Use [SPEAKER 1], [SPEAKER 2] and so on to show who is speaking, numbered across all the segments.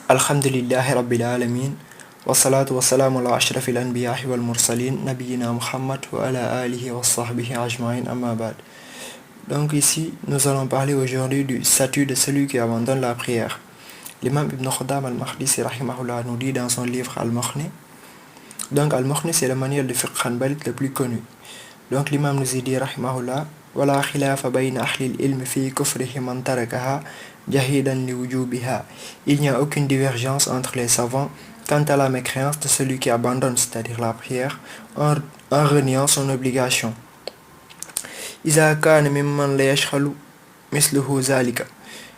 [SPEAKER 1] Alhamdulillahi Rabbil Alamin. Wassalatu wassalamu ala ashrafil anbiya'i wal mursalin, nabiyyina Muhammad wa ala alihi wa sahbihi ajma'in amma ba'd. Donc ici, nous allons parler aujourd'hui du statut de celui qui abandonne la prière. L'imam Ibn Khuddam al-Mahdisi rahimahullah nous dit dans son livre Al-Mukhni. Donc Al-Mukhni, c'est le manuel de fiqh hanbalite le plus connu. Donc l'imam nous dit rahimahullah: wala khilafa bayna ahli al-ilm fi kufrihi man tarakaha jahidan li wujubiha. Il n'y a aucune divergence entre les savants quant à la mécréance de celui qui abandonne, c'est-à-dire la prière, en reniant son obligation. Iza kana mimman la yashkhalu misluhu zalika.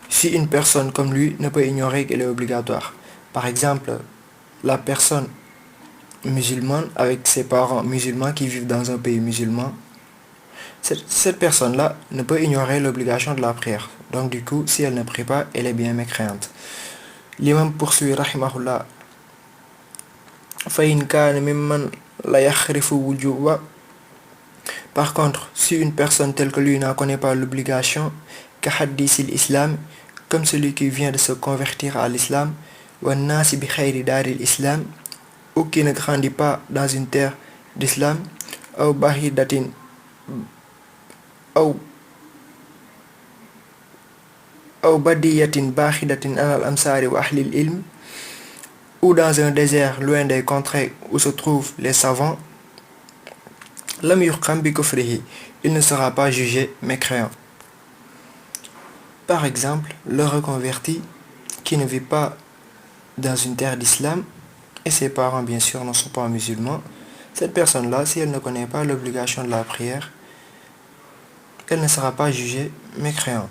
[SPEAKER 1] Si une personne comme lui ne peut ignorer qu'elle est obligatoire. Par exemple, la personne musulmane avec ses parents musulmans qui vivent dans un pays musulman, cette personne-là ne peut ignorer l'obligation de la prière. Donc du coup, si elle ne prie pas, elle est bien mécréante. L'imam poursuit rahimahullah: فَإِنْ كَانَ مِمَّنْ لَا يَخْرِفُ وُجُوبًا. Par contre, si une personne telle que lui n'en connaît pas l'obligation, كَحَدِّيثِ الْإِسْلَامِ, comme celui qui vient de se convertir à l'islam, وَالنَّاسِ بِخَيْرِ دَارِ الْإِسْلَامِ, ou qui ne grandit pas dans une terre d'islam, أو بَهِدَةٍ أو بدية باخدة على الأمصار وأهل العلم, ou dans un désert loin des contrées où se trouvent les savants, lam yuhkam bi kufrihi, il ne sera pas jugé mécréant. Par exemple, le reconverti qui ne vit pas dans une terre d'islam et ses parents bien sûr ne sont pas musulmans, cette personne-là, si elle ne connaît pas l'obligation de la prière, elle ne sera pas jugée mécréante.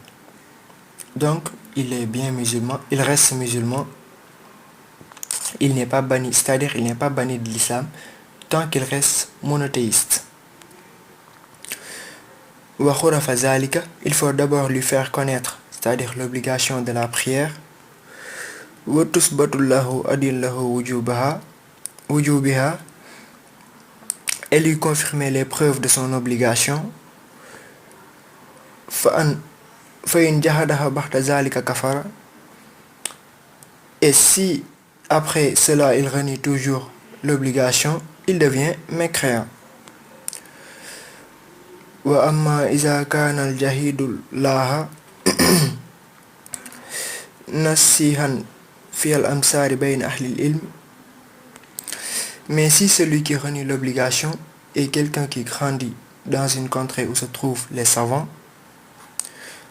[SPEAKER 1] Donc, il est bien musulman, il reste musulman, il n'est pas banni, c'est-à-dire il n'est pas banni de l'islam tant qu'il reste monothéiste. Wa khurafa zalika, il faut d'abord lui faire connaître, c'est-à-dire l'obligation de la prière. Wa tusbatu lahu adillahu wujubiha, et lui confirmer les preuves de son obligation. فَإِنْ جَحَدَهَا بَعْدَ ذَلِكَ كَفَرَ, et si après cela il renie toujours l'obligation, il devient mécréant. وَأَمَّا إِذَا كَانَ الْجَحِيدُ لَهَا نَسِيحًا فِي الْأَمْصَارِ بَيْنَ أَهْلِ الْعِلْمِ, mais si celui qui renie l'obligation est quelqu'un qui grandit dans une contrée où se trouvent les savants,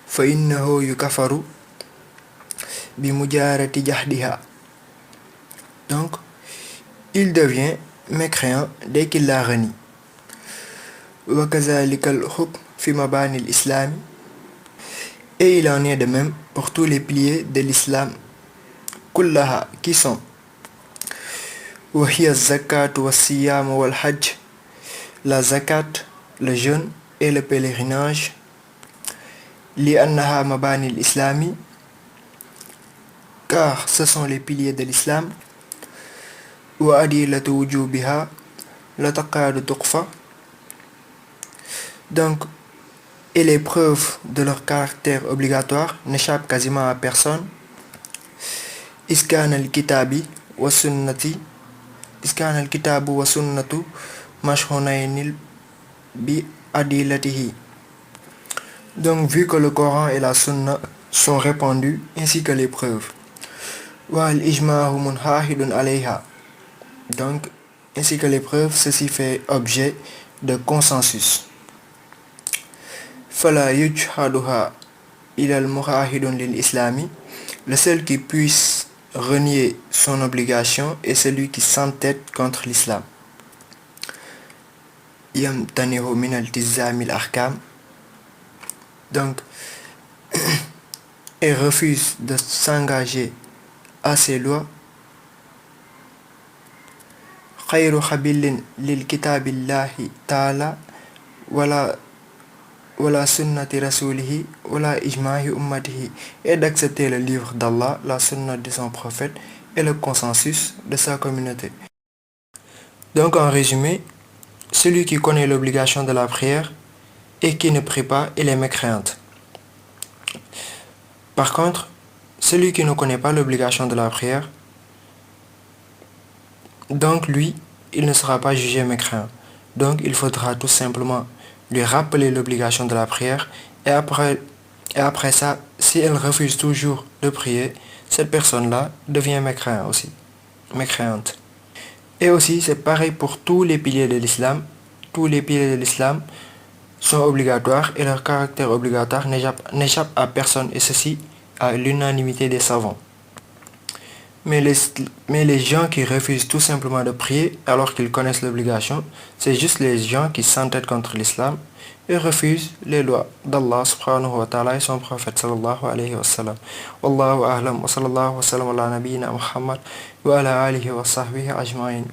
[SPEAKER 1] فَإِنَّهُ يُكَفَرُ بِمُجَارَةِ جَحْدِهَا, donc il devient mécréant dès qu'il la renie. وَكَذَلِكَ الْحُكْمُ فِي مَبَانِي الْإِسْلَامِ, et il en est de même pour tous les piliers de l'islam, كُلَّهَا, qui sont وَهِيَ الزَّكَاةُ وَالصِّيَامُ وَالْحَجِّ, la zakat, le jeûne et le pèlerinage. لِأَنَّهَا مَبَانِي الْإِسْلَامِ, car ce sont les piliers de l'islam. وَأَدِلَّةُ وُجُوبِهَا لَا تَكَادُ تُخْفَى, donc et les preuves de leur caractère obligatoire n'échappent quasiment à personne. إِذْ كَانَ الْكِتَابُ وَالسُّنَّةُ مَشْهُورَيْنِ بِأَدِلَّتِهِ, donc vu que le Coran et la Sunna sont répandus ainsi que les preuves. وَالْإِجْمَاعُ مُنْحَاهِدٌ عَلَيْهَا, donc ainsi que les preuves, ceci fait objet de consensus. فَلَا يُجْحَدُهَا إِلَى الْمُعَاهِدُ لِلْإِسْلَامِ, le seul qui puisse renier son obligation est celui qui s'entête contre l'islam. يَمْتَنِعُ مِنَ الْتِزَامِ الْأَحْكَامِ, donc et refuse de s'engager à ces lois. خَيْرُ خَبِيلٍ لِلْكِتَابِ اللَّهِ تَعَالَى وَلَا سُنَّةِ رَسُولِهِ وَلَا إِجْمَاعِ أُمَّتِهِ, et d'accepter le livre d'Allah, la sunna de son prophète et le consensus de sa communauté. Donc en résumé, celui qui connaît l'obligation de la prière et qui ne prie pas, il est mécréante. Par contre, celui qui ne connaît pas l'obligation de la prière, donc lui, il ne sera pas jugé mécréant. Donc il faudra tout simplement lui rappeler l'obligation de la prière et après ça, si elle refuse toujours de prier, cette personne-là devient mécréante. Et aussi, c'est pareil pour tous les piliers de l'islam. Tous les piliers de l'islam sont obligatoires et leur caractère obligatoire n'échappe à personne, et ceci à l'unanimité des savants. Mais les gens qui refusent tout simplement de prier alors qu'ils connaissent l'obligation, c'est juste les gens qui s'entêtent contre l'islam et refusent les lois d'Allah subhanahu wa ta'ala et son prophète sallallahu alayhi wa sallam. Wallahu a'lam wa sallallahu wa sallam ala nabiyyina Muhammad wa ala alihi wa sahbihi ajma'in.